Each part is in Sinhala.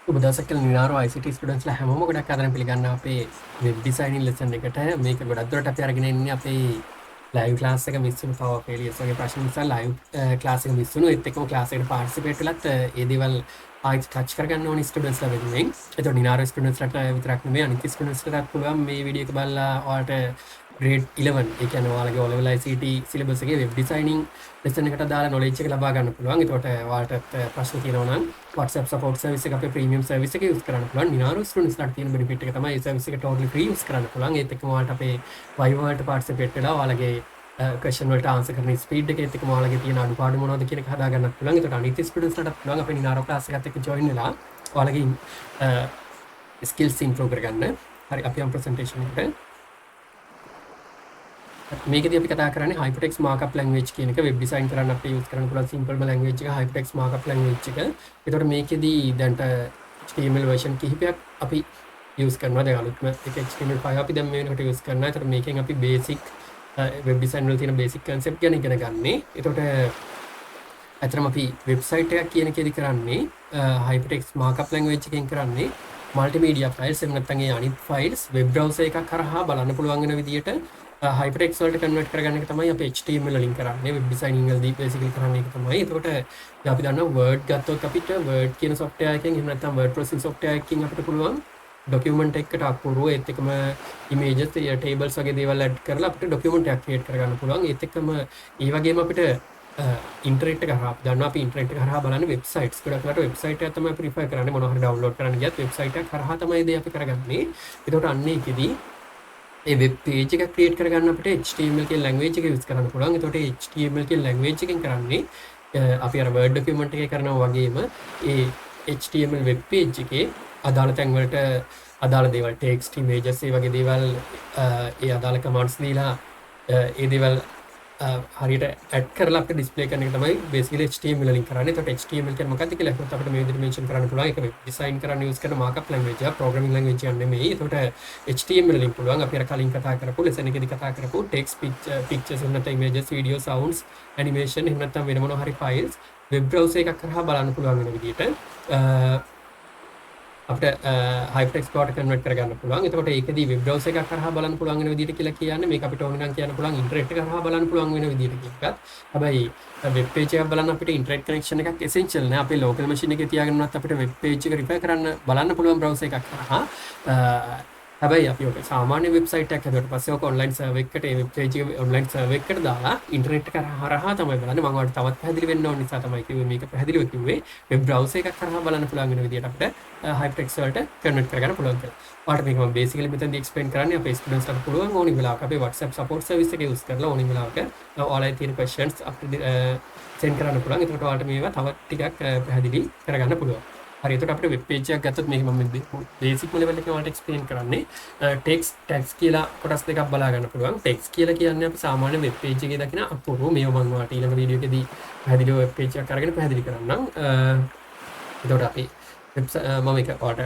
උදසක නිනාරෝ ICT ස්ටඩන්ස්ල හැමෝම ගොඩක් අදන පිළිගන්න අපේ වෙබ් ඩිසයිනින් ලෙසන් එකට මේක ගොඩක් දුරට අපි අරගෙන ඉන්නේ අපේ ලයිව් ක්ලාස් එක මිස් වුණු පවර් ෆේලියර්ස් වගේ ප්‍රශ්න නිසා ලයිව් ක්ලාස් එක මිස් වුණා. ඒත් එක්කම ක්ලාස් එකට පාර්ටිසිපේට් වෙලත් ඒ දේවල් ආයිත් ටච් කරගන්න ඕනි ස්ටුඩන්ට්ස්ලා වෙනුවෙන්. ඒතකොට නිනාරෝ ස්ටුඩන්ට්ස්ලාට විතරක් නෙමෙයි අනිත් ස්ටුඩන්ට්ස්ලාටත් පුළුවන් මේ වීඩියෝ එක බලලා ඔයාලට ග්‍රේඩ් 11 ඒ කියන්නේ ඔයාලගේ O level ICT සිලබස් එකේ වෙබ් ඩිසයිනින් ලෙසන් එකට දාලා නොලෙජ් එක ලබා ගන්න පුළුවන්. ඒකට ඔයාලට ප්‍රශ්න තියෙනවා නම් WhatsApp support service එක අපේ ප්‍රීමියම් සර්විස් එකේ යූස් කරන්න පුළුවන්. නිනාරෝ ස්ටුඩන්ට්ස්ලාට තියෙන බෙනිෆිට් එක තමයි මේ සර්විස් එක totally free යූස් කරන්න පුළුවන්. ඒත් එක්කම ඔයාලට අපේ Viva වලට පාර්ටිසිපේට් වෙලා ඔයාලගේ ක්වෙස්චන් වලට ආන්සර් කරන ස්පීඩ් එකේත් එක්කම ඔයාලගේ තියෙන අඩුපාඩු මොනවද කියන එක හදා ගන්නත් පුළුවන්. ඒකට අනිත් ස්ටුඩන්ට්ස්ලාට පුළුවන් අපේ නිනාරෝ ක්ලාස් එකත් එක්ක join වෙලා ඔයාලගේ skills improve කරගන්න. හරි අපි යම් presentation එකට මේකදී අපි කතා කරන්නේ hypertext markup language කියන එක වෙබ් ඩිසයින් කරන්න අපිට යූස් කරන්න පුළුවන් simple language එක hypertext markup language එක. ඒතකොට මේකෙදී දැන්ට HTML version කිහිපයක් අපි යූස් කරනවා. දැන් අලුත්ම එක HTML5 අපි දැන් මේ වෙනකොට යූස් කරනවා. ඒතකොට මේකෙන් අපි basic වෙබ් ඩිසයින් වල තියෙන basic concept ගැන ඉගෙන ගන්නේ. ඒතකොට අතරම අපි වෙබ්සයිට් එකක් කියන එකේදී කරන්නේ hypertext markup language එකෙන් කරන්නේ multimedia files එහෙම නැත්නම් ඒ අනිත් files web browser එකක් කරහා බලන්න පුළුවන් වෙන විදියට hypertext වලට convert කරගන්න එක තමයි අපි HTML වලින් කරන්නේ web designing වලදී basically කරන්නේ ඒක තමයි. එතකොට දැන් අපි දන්නවා Word ගත්තොත් අපිට Word කියන software එකෙන් එහෙම නැත්නම් word processing software එකකින් අපිට පුළුවන් document එකකට අකුරු ඒත් එක්කම images tables වගේ දේවල් add කරලා අපිට document එකක් create කරගන්න පුළුවන්. ඒත් එක්කම ඒ වගේම අපිට ඉන්ටර්නෙට් එක හරහා දන්නවා අපි ඉන්ටර්නෙට් එක හරහා බලන්නේ වෙබ්සයිට්ස් ගොඩක් වෙලාවට වෙබ්සයිට් එකක් තමයි ප්‍රිෆර් කරන්නේ මොනවා හරි ඩවුන්ලෝඩ් කරන්න ගියත් වෙබ්සයිට් එකක් හරහා තමයි ඒ දේ අපි කරගන්නේ. ඒකට අන්න ඒකෙදී ඒ වෙබ් පේජ් එක ක්‍රියේට් කරගන්න අපිට HTML කියන ලැන්ග්වේජ් එක යූස් කරන්න පුළුවන්. ඒකට HTML කියන ලැන්ග්වේජ් එකෙන් කරන්නේ අපි අර Word document එකේ කරනවා වගේම ඒ HTML වෙබ් පේජ් එකේ අදාළ තැන් වලට අදාළ දේවල් text images ඒ වගේ දේවල් ඒ අදාළ commands දීලා ඒ දේවල් හරියට ඇඩ් කරලා අපිට ඩිස්ප්ලේ කරන එක තමයි basically HTML වලින් කරන්නේ. ඒකට HTML කියන්නේ මොකක්ද කියලා අහුවොත් අපිට මේ විදිහට මෙන්ෂන් කරන්න පුළුවන්. ඒක වෙබ් ඩිසයින් කරන්න යූස් කරන මාකප් ලැන්ග්වේජ් එක, ප්‍රෝග්‍රෑමින් ලැන්ග්වේජ් එකක් නෙමෙයි. ඒකට HTML වලින් පුළුවන් අපි අර කලින් කතා කරපු ලෙසන් එකේදී කතා කරපු text pictures එහෙම නැත්නම් images, video, sounds, animation එහෙම නැත්නම් වෙන මොනවා හරි files වෙබ් browser එකක් කරහා බලන්න පුළුවන් වෙන විදිහට අපිට hypertext බවට convert කරගන්න පුළුවන්. එතකොට ඒකෙදී web browser එකක් කරහා බලන්න පුළුවන් වෙන විදිහට කියලා කියන්නේ මේක අපිට ඕන නම් කියන්න පුළුවන් ඉන්ටර්නෙට් එක කරහා බලන්න පුළුවන් වෙන විදිහට එකක්. හැබැයි වෙබ් page එකක් බලන්න අපිට ඉන්ටර්නෙට් කනෙක්ෂන් එකක් essential නෑ. අපේ local machine එකේ තියාගෙන උනත් අපිට වෙබ් page එක repair කරන්න බලන්න පුළුවන් browser එකක් කරහා. හැබැයි අපි ඔක සාමාන්‍ය වෙබ්සයිට් එකක් හදුවට පස්සේ ඔක ඔන්ලයින් සර්වර් එකකට ඒ වෙබ් පේජ් එක ඔන්ලයින් සර්වර් එකකට දාලා ඉන්ටර්නෙට් එක හරහා තමයි බලන්නේ. මම ඔයාලට තවත් පැහැදිලි වෙන්න ඕන නිසා තමයි කිව්වේ මේක පැහැදිලිව කිව්වේ. වෙබ් බ්‍රවුසර් එකක් කරහා බලන්න පුළුවන් වෙන විදිහට අපිට hypertext වලට කන්වර්ට් කරගන්න පුළුවන් කියලා. ඔයාලට මේක මම බේසිකලි මෙතනදී එක්ස්ප්ලেইন කරන්නේ අපේ ස්ටුඩන්ට්ස්ලාට පුළුවන් ඕනි වෙලාවක අපේ WhatsApp support service එක යූස් කරලා ඕනි වෙලාවක ඔයාලගේ තියෙන questions අපිට send කරන්න පුළුවන්. ඒකට ඔයාලට මේවා තවත් ටිකක් පැහැදිලි කරගන්න පුළුවන්. හරි එතකොට අපිට වෙබ් පේජ් එකක් ගත්තොත් මේක මම බේසික් ලෙවල් එකේ ඔයාලට එක්ස්ප්ලেইন කරන්නේ ටෙක්ස්ට් ටැග්ස් කියලා කොටස් දෙකක් බලා ගන්න පුළුවන්. ටෙක්ස්ට් කියලා කියන්නේ අපි සාමාන්‍ය වෙබ් පේජ් එකේ දකින අකුරු මේව මම ඔයාලට ඊළඟ වීඩියෝ එකේදී පැහැදිලිව වෙබ් පේජ් එකක් අරගෙන පැහැදිලි කරන්නම්. එතකොට අපි මම ඒක ඔයාලට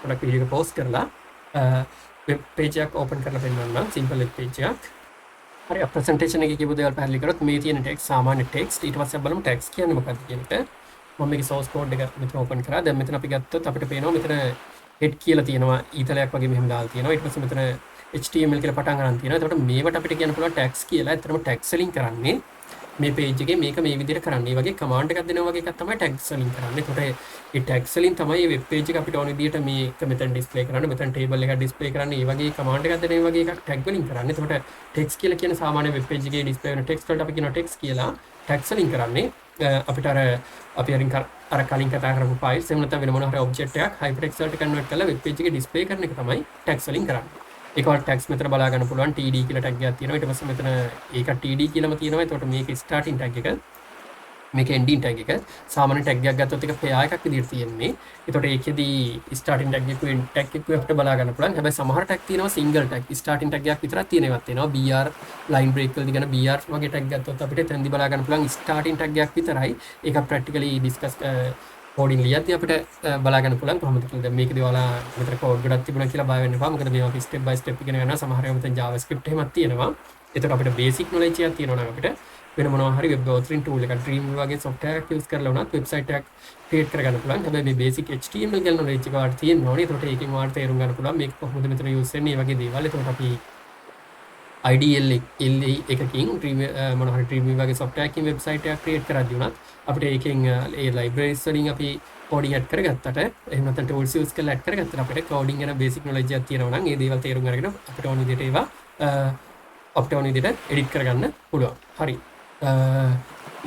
පොඩක් වීඩියෝ එක පෝස්ට් කරලා වෙබ් පේජ් එකක් ඕපන් කරලා පෙන්නන්නම් සිම්පල් වෙබ් පේජ් එකක්. හරි ප්‍රසන්ටේෂන් එකේ කියපු දේවල් පැහැදිලි කරොත් මේ තියෙන ටෙක්ස්ට් සාමාන්‍ය ටෙක්ස්ට් ඊට පස්සේ බලමු ටෙක්ස්ට් කියන්නේ මොකක්ද කියන එක. මම මේකේ source code එක මෙතන open කරා. දැන් මෙතන අපි ගත්තොත් අපිට පේනවා මෙතන head කියලා තියෙනවා ඊතලයක් වගේ මෙහෙම දාලා තියෙනවා. ඊට පස්සේ මෙතන HTML කියලා පටන් ගන්න තියෙනවා. එතකොට මේවට අපිට කියන්න පුළුවන් tags කියලා. ඇත්තටම tags වලින් කරන්නේ මේ page එකේ මේක මේ විදිහට කරන්න. මේ වගේ command එකක් දෙනවා වගේ එකක් තමයි tags වලින් කරන්නේ. එතකොට මේ tags වලින් තමයි මේ web page එක අපිට ඕන විදිහට මේක මෙතන display කරන්න, මෙතන table එකක් display කරන්න. මේ වගේ command එකක් දෙන වගේ එකක් tag වලින් කරන්නේ. එතකොට text කියලා කියන සාමාන්‍ය web page එකේ display වෙන text වලට අපි කියනවා text කියලා. tags වලින් කරන්නේ අපිට අපි අර කලින් කතා කරපු files එහෙම නැත්නම් වෙන මොන හරි object එකක් hypertext වලට convert කරලා web page එකේ display කරන එක තමයි tags වලින් කරන්නේ. ඒකවල tags මෙතන බලා ගන්න පුළුවන් td කියලා tag එකක් තියෙනවා. ඊට පස්සේ මෙතන ඒක td කියලාම තියෙනවා. එතකොට මේක starting tag එක මේක ending tag එක සාමාන්‍ය tag එකක් ගත්තොත් ඒක pair එකක් විදිහට තියෙන්නේ. එතකොට ඒකෙදී starting tag එක end tag එක අපිට බලා ගන්න පුළුවන්. හැබැයි සමහර tag තියෙනවා single tag starting tag එකක් විතරක් තියෙනවත් තියෙනවා. br line break වලදී ගන්න br වගේ tag ගත්තොත් අපිට එතනදී බලා ගන්න පුළුවන් starting tag එකක් විතරයි. ඒක practically discuss coding ලියද්දී අපිට බලා ගන්න පුළුවන් කොහොමද කියලා. දැන් මේකදී ඔයාලා මෙතන code ගොඩක් තිබුණා කියලා බය වෙන්න එපා. මොකද මේවා අපි step by step ඉගෙන ගන්නවා. සමහර ඒවා මෙතන javascript එහෙමත් තියෙනවා. එතකොට අපිට basic knowledge එකක් තියෙනවා නම් අපිට වෙන මොනවා හරි වෙබ් බ්‍රවුසරින් ටූල් එකක් Dreamweaver වගේ software එකක් use කරලා උනත් වෙබ්සයිට් එකක් ක්‍රියේට් කරගන්න පුළුවන්. හැබැයි මේ basic HTML ගැන knowledge එක වාට තියෙන්න ඕනේ. ඒකට ඒකෙන් වාට තේරුම් ගන්න පුළුවන් මේක කොහොමද මෙතන use වෙන්නේ මේ වගේ දේවල්. ඒකට අපි IDL එකකින් මොනවා හරි Dreamweaver වගේ software එකකින් වෙබ්සයිට් එකක් ක්‍රියේට් කරද්දී උනත් අපිට ඒකෙන් ඒ libraries වලින් අපි coding add කරගත්තට එහෙම නැත්නම් tools use කරලා add කරගත්තට අපිට coding ගැන basic knowledge එකක් තියෙනවා නම් ඒ දේවල් තේරුම් අරගෙන අපිට ඕන විදිහට ඒවා අපිට ඕන විදිහට edit කරගන්න පුළුවන්. හරි.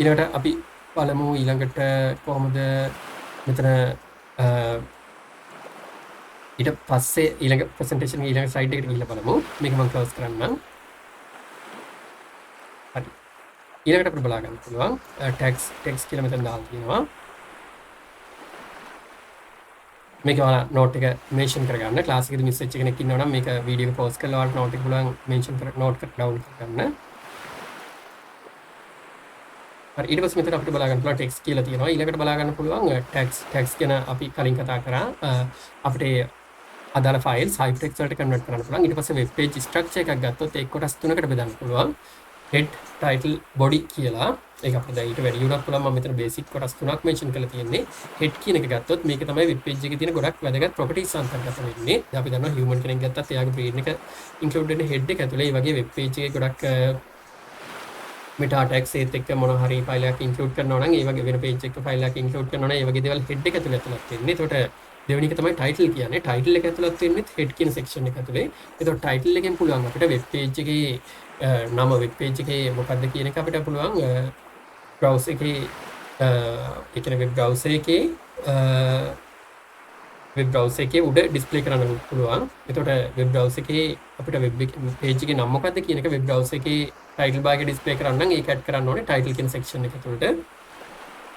ඊළඟට අපි බලමු ඊළඟට කොහොමද මෙතන ඊට පස්සේ ඊළඟ presentation එක ඊළඟ slide එකට ගිහිල්ලා බලමු. මේක මම close කරන්නම්. හරි. ඊළඟට අපිට බලා ගන්න පුළුවන් text කියලා මෙතන දාලා තියෙනවා. මේක ඔයාලා note එක mention කරගන්න. class එකේදී miss වෙච්ච කෙනෙක් ඉන්නවා නම් මේක video එක pause කරලා ඔයාලට note එක පුළුවන් mention කර note එක download කරගන්න. හරි ඊට පස්සේ මෙතන අපිට බලා ගන්න පුළුවන් text කියලා තියෙනවා. ඊළඟට බලා ගන්න පුළුවන් text ගැන අපි කලින් කතා කරා. අපිට අදාළ files hypertext වලට convert කරන්න පුළුවන්. ඊට පස්සේ web page structure එකක් ගත්තොත් ඒක කොටස් තුනකට බෙදන්න පුළුවන්. head, title, body කියලා. ඒක අපිට දැන් ඊට වැඩි උනත් පුළුවන්. මම මෙතන basic කොටස් තුනක් mention කරලා තියෙන්නේ. head කියන එක ගත්තොත් මේක තමයි web page එකේ තියෙන ගොඩක් වැදගත් properties අන්තර්ගත වෙන්නේ. දැන් අපි දන්නවා human කෙනෙක් ගත්තත් එයාගේ brain එක include වෙන head එක ඇතුලේ මේ වගේ web page එකේ ගොඩක් meta tags ඒත් එක්ක මොන හරි file එකක් include කරනවා නම් ඒ වගේ වෙන page එකක file එකක් include කරනවා නම් ඒ වගේ දේවල් head එක ඇතුලේ වෙන්නේ. ඒකට දෙවෙනි එක තමයි title කියන්නේ. title එක ඇතුළත් වෙන්නේ head කියන section එක ඇතුලේ. ඒතකොට title එකෙන් පුළුවන් අපිට web page එකේ නම web page එකේ මොකක්ද කියන එක අපිට පුළුවන් browser එකේ ඒ කියන්නේ web browser එකේ උඩ display කරන්න පුළුවන්. ඒතකොට web browser එකේ අපිට web page එකේ නම මොකක්ද කියන එක web browser එකේ title bar එකේ display කරන්න නම් ඒක add කරන්න ඕනේ title කියන section එක ඇතුළට.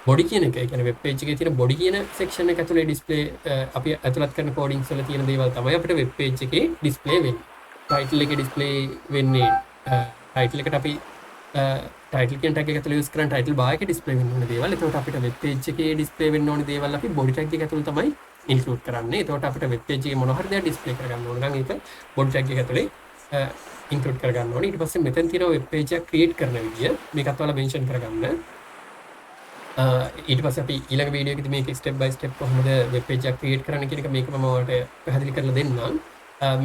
body කියන එක ඒ කියන්නේ web page එකේ තියෙන body කියන section එක ඇතුලේ display අපි ඇතුළත් කරන codings වල තියෙන දේවල් තමයි අපිට web page එකේ display වෙන්නේ. title එකේ display වෙන්නේ title එකට අපි title කියන tag එක ඇතුලේ use කරන title bar එකේ display වෙන්න ඕන දේවල්. එතකොට අපිට web page එකේ display වෙන්න ඕන දේවල් අපි body tag එක ඇතුලේ තමයි include කරන්නේ. එතකොට අපිට web page එකේ මොන හරි දෙයක් display කරගන්න ඕන නම් ඒක body tag එක ඇතුලේ include කරගන්න ඕනේ. ඊට පස්සේ මෙතන තියෙන web page එක create කරන විදිය මේකත් ඔයාලා mention කරගන්න. ඊට පස්සේ අපි ඊළඟ වීඩියෝ එකේදී මේක step by step කොහොමද web page එකක් create කරන්න කියන එක මේක මම ඔයාලට පැහැදිලි කරලා දෙන්නම්.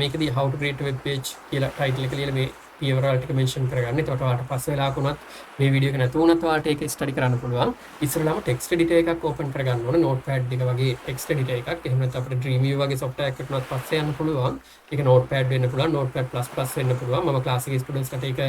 මේකදී how to create a web page කියලා title එක ලියලා මේ පියවර ටික mention කරගන්න. එතකොට ඔයාලට පස්සේ වෙලාවක උනත් මේ වීඩියෝ එක නැතුව උනත් ඔයාලට ඒක study කරන්න පුළුවන්. ඉස්සරලාම text editor එකක් open කරගන්න ඕන. notepad එක වගේ text editor එකක්. එහෙම නැත්නම් අපිට Dreamweaver වගේ software එකකට උනත් පස්සේ යන්න පුළුවන්. ඒක notepad වෙන්න පුළුවන්. notepad++ වෙන්න පුළුවන්. මම class එකේ students කට ඒක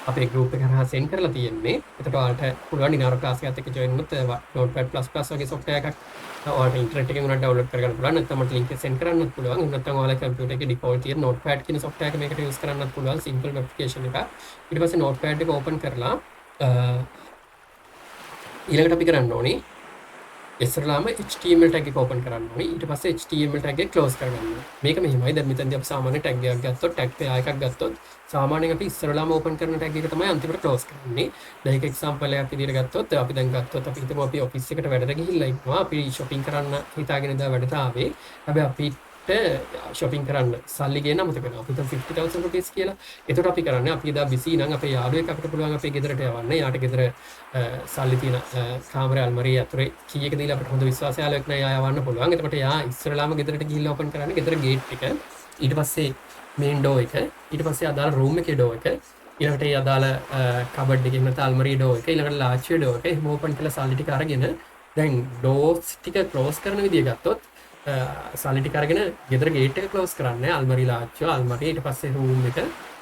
අපේ group එක හරහා send කරලා තියෙන්නේ. එතකොට ඔයාලට පුළුවන් Ninaro class එකත් එක්ක join වුණොත් notepad++ වගේ software එකක් ඔයාලට internet එකෙන් උනත් download කරගන්න පුළුවන්. නැත්නම් මට link එක send කරන්නත් පුළුවන්. එහෙම නැත්නම් ඔයාලා computer එකේ default තියෙන notepad කියන software එක මේකට use කරන්නත් පුළුවන්. simple application එකක්. ඊට පස්සේ notepad එක open කරලා ඊළඟට අපි කරන්න ඕනේ ඉස්සරලාම HTML tag එක open කරන්න ඕනේ. ඊට පස්සේ HTML tag එක close කරගන්න ඕනේ. මේක මෙහෙමයි. දැන් මෙතනදී අපි සාමාන්‍ය tag එකක් ගත්තොත් tag එකක් ගත්තොත් සාමාන්‍යයෙන් අපි ඉස්සරලාම open කරන tag එක තමයි අන්තිමට close කරන්නේ. දැන් එක example එකක් විදිහට ගත්තොත් අපි දැන් ගත්තොත් අපි හිතමු අපි office එකට වැඩට ගිහිල්ලා ඉන්නවා. අපි shopping කරන්න හිතාගෙන ඉඳලා වැඩට ආවේ. හැබැයි අපිට shopping කරන්න සල්ලි ගේන්න අමතක වෙනවා. අපිට 50,000 rupees කියලා. ඒකට අපි කරන්නේ අපි එදා busy නම් අපේ යාළුවෙක් අපිට පුළුවන් අපේ ගෙදරට යවන්න. යාට ගෙදර සල්ලි තියෙන කාමරේ අල්මාරිය ඇතුලේ කීයක දීලා අපිට හොඳ විශ්වාසය යාළුවෙක් නෑ යවන්න පුළුවන්. එතකොට යා ඉස්සරලාම ගෙදරට ගිහිල්ලා open කරන්නේ ගෙදර gate එක. ඊට පස්සේ main door එක. ඊට පස්සේ අදාළ room එකේ door එක. ඊළඟට ඒ අදාළ cupboard එකේ නැත්නම් අල්මාරියේ door එක. ඊළඟට ලාච්චුවේ door එක. එහෙම open කරලා සල්ලි ටික අරගෙන දැන් doors ටික close කරන විදිය ගත්තොත් සල්ලි ටික අරගෙන ගෙදර gate එක close කරන්නේ අල්මාරි ලාච්චුව අල්මාරිය ඊට පස්සේ room එක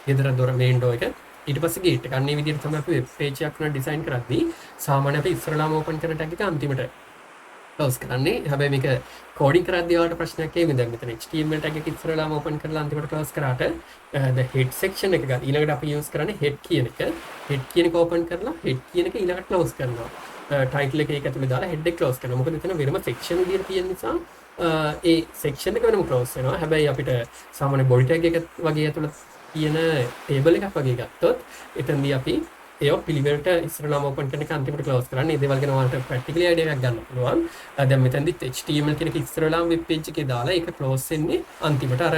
ගෙදර දොර main door එක ඊට පස්සේ gate එක අන්නේ විදිහට තමයි අපි web page එකක් උනා design කරද්දී සාමාන්‍යයෙන් අපි ඉස්සරලාම open කරන tag එක අන්තිමට close කරන්නේ. හැබැයි මේක coding කරද්දී ඔයාලට ප්‍රශ්නයක් එන්නේ දැන් මෙතන HTML tag එක ඉස්සරලාම open කරලා අන්තිමට close කරාට the head section එක ගන්න ඊළඟට අපි use කරන්නේ head කියන එක. head කියන එක open කරලා head කියන එක ඊළඟට close කරනවා. title එක ඒක ඇතුලේ දාලා head එක close කරනවා. මොකද මෙතන වෙනම section විදියට තියෙන නිසා ඒ section එක වෙනම close වෙනවා. හැබැයි අපිට සාමාන්‍ය body tag එක වගේ ඇතුළත තියෙන table එකක් වගේ ගත්තොත් එතනදී අපි ඒවා පිළිවෙලට ඉස්සරලාම ඕපන් කරන එක අන්තිමට ක්ලෝස් කරන්න. ඒ දේවල් ගැන ඔයාලට ප්‍රැක්ටිකලි අයිඩියා එකක් ගන්න පුළුවන්. දැන් මෙතනදිත් HTML කියන එක ඉස්සරලාම වෙබ් පේජ් එකේ දාලා ඒක ක්ලෝස් වෙන්නේ අන්තිමට අර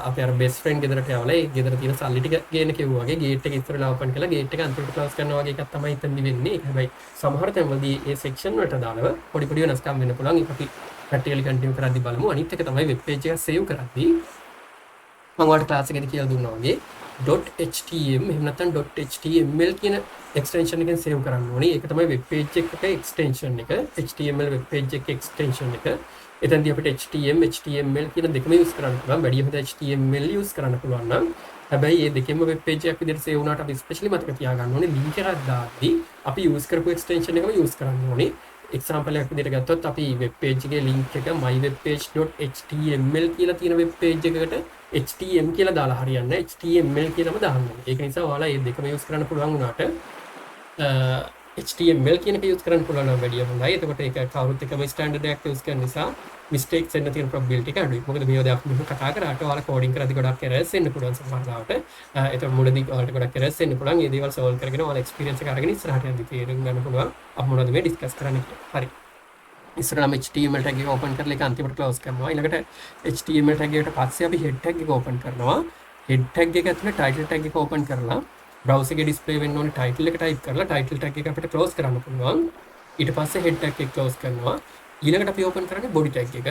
අපි අර බෙස්ට් ෆ්‍රෙන්ඩ් ගෙදරට යවලා ඒ ගෙදර තියෙන සල්ලි ටික ගේන්න කිව්වා වගේ ගේට් එක ඉස්සරලා ඕපන් කරලා ගේට් එක අන්තිමට ක්ලෝස් කරනවා වගේ එකක් තමයි එතනදි වෙන්නේ. හැබැයි සමහර තැන්වලදී ඒ සෙක්ෂන් වලට දානව පොඩි පොඩි වෙනස්කම් වෙන්න පුළුවන්. ඒක අපි ප්‍රැක්ටිකලි කන්ටිනියු කරද්දී බලමු. අනිත් එක තමයි වෙබ් පේජ් එක සේව් කරද්දී මම ඔයාලට ක්ලාස් එකේදී කියලා දුන්නා වගේ .htm එහෙම නැත්නම් .html කියන එක්ස්ටෙන්ෂන් එකෙන් සේව් කරන්න ඕනේ. ඒක තමයි වෙබ් පේජ් එකක එක්ස්ටෙන්ෂන් එක. HTML වෙබ් පේජ් එකක එක්ස්ටෙන්ෂන් එක. එතනදී අපිට HTML කියන දෙකම යූස් කරන්න පුළුවන්. වැඩි හොඳ HTML යූස් කරන්න පුළුවන් නම් හැබැයි මේ දෙකෙන්ම වෙබ් පේජ් එකක් විදිහට සේව් වුණාට අපි ස්පෙෂලි මතක තියාගන්න ඕනේ ලින්ක් එකක් දාද්දී අපි යූස් කරපු එක්ස්ටෙන්ෂන් එකම යූස් කරන්න ඕනේ. එක්සාම්පල් එකක් විදිහට ගත්තොත් අපි වෙබ් පේජ් එකේ ලින්ක් එක mywebpage.html කියලා තියෙන වෙබ් පේජ් එකකට HTML කියලා දාලා හරියන්නේ නැහැ. HTML කියලාම දාන්න ඕනේ. ඒක නිසා ඔයාලා මේ දෙකම යූස් කරන්න පුළුවන් වුණාට HTML කියන එක යූස් කරන්න පුළුවන් නම් වැඩිය හොඳයි. එතකොට ඒක කවුරුත් එකම ස්ටෑන්ඩඩ් එකක් යූස් කරන නිසා මිස්ටේක්ස් එන්න තියෙන ප්‍රොබබිලිටි එක අඩුයි. මොකද මේවා දැන් අපි මෙහෙම කතා කරාට ඔයාලා කෝඩින් කරද්දී ගොඩක් එරර්ස් එන්න පුළුවන් සමහර ලාවට. ඒතකොට මුලදී ඔයාලට ගොඩක් එරර්ස් එන්න පුළුවන්. මේ දේවල් සෝල්ව් කරගෙන ඔයාලා එක්ස්පීරියන්ස් එක අරගෙන ඉස්සරහට යද්දී තේරුම් ගන්න පුළුවන්. අපි මොනවද මේ ඩිස්කස් කරන්න කියලා. හරි. ඉස්සරහම HTML tag එක ඕපන් කරලා ඒක අන්තිමට ක්ලෝස් කරනවා. ඊළඟට HTML tag එකට පස්සේ අපි head tag එක ඕපන් කරනවා. head tag එක ඇතුලේ title tag එක ඕපන් කරලා browser එකේ display වෙන්න ඕනේ title එක type කරලා title tag එක අපිට ක්ලෝස් කරන්න පුළුවන්. ඊට පස්සේ head tag එක ක්ලෝස් කරනවා. ඊළඟට අපි ඕපන් කරන්නේ body tag එක.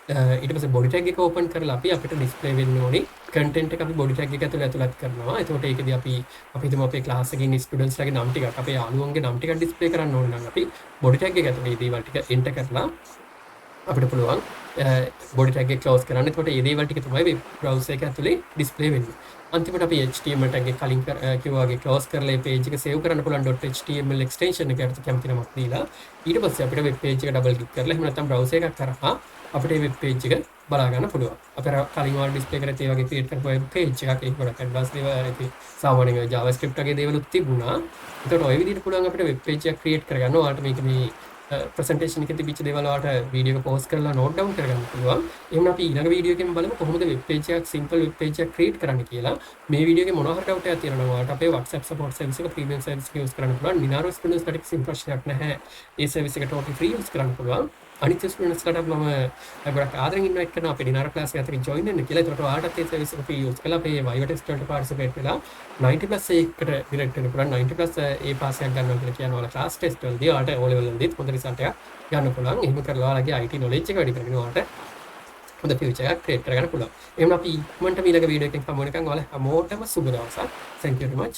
ඊට පස්සේ body tag එක ඕපන් කරලා අපිට display වෙන්න ඕනේ content එක අපි body tag එක ඇතුලේ ඇතුළත් කරනවා. එතකොට ඒකදී අපි හිතමු අපේ class එකේ ඉන්න students ලගේ නම් ටිකක් අපේ යාළුවන්ගේ නම් ටිකක් display කරන්න ඕන නම් අපි body tag එක ඇතුලේ මේ දේවල් ටික enter කරලා අපිට පුළුවන් body tag එක close කරන්න. එතකොට මේ දේවල් ටික තමයි web browser එක ඇතුලේ display වෙන්නේ. අන්තිමට අපි HTML tag එක කලින් කිව්වා වගේ close කරලා මේ page එක save කරන්න පුළුවන් .html extension එකට කැමති නමක් දීලා ඊට පස්සේ අපිට web page එක double click කරලා එහෙම නැත්නම් browser එකක් කරා අපිට මේ web page එක බලා ගන්න පුළුවන්. අපේ කලින් වල display කරේ ඒ වගේ create කරපු web page එකක් ඒක ගොඩක් advanced දේවල් ඒක සාමාන්‍යයෙන් JavaScript වගේ දේවලුත් තිබුණා. ඒකට ඔය විදිහට පුළුවන් අපිට web page එකක් create කරගන්න. ඔයාලට මේක මේ presentation එකේ තිබිච්ච දේවල් වලට වීඩියෝ එක pause කරලා note down කරගන්න පුළුවන්. එහෙනම් අපි ඊළඟ වීඩියෝ එකෙන් බලමු කොහොමද web page එකක් simple web page එකක් create කරන්න කියලා. මේ වීඩියෝ එකේ මොනවා හරි doubt එකක් තියෙනවා නම් ඔයාලට අපේ WhatsApp support service එක premium service එක use කරන්න පුළුවන්. Ninaro students ලාට කිසිම ප්‍රශ්නයක් නැහැ. ඒ service එක totally free use කරන්න පුළුවන්. අනිත් ස්ටුඩන්ට්ස් ලාට මම ගොඩක් ආදරෙන් ඉන්වයිට් කරනවා අපේ Ninaro class එක අතරින් join වෙන්න කියලා. ඒකට ඔයාලටත් ඒ service එක free use කරලා අපේ Viva test වලට participate වෙලා 90+ එකට direct වෙන්න පුළුවන්. 90+ ඒ පාස් එකක් ගන්නවා කියලා කියන ඔයාලා class test වලදී ඔයාලට O level වලදීත් හොඳ result එකක් ගන්න පුළුවන්. එහෙම කරලා ඔයාලගේ IT knowledge එක වැඩි කරගෙන ඔයාලට හොඳ future එකක් create කරගන්න පුළුවන්. එහෙනම් අපි ඉක්මනට ඊළඟ වීඩියෝ එකකින් හමු වෙනකන් ඔයාලා හැමෝටම සුබ දවසක්. Thank you very much.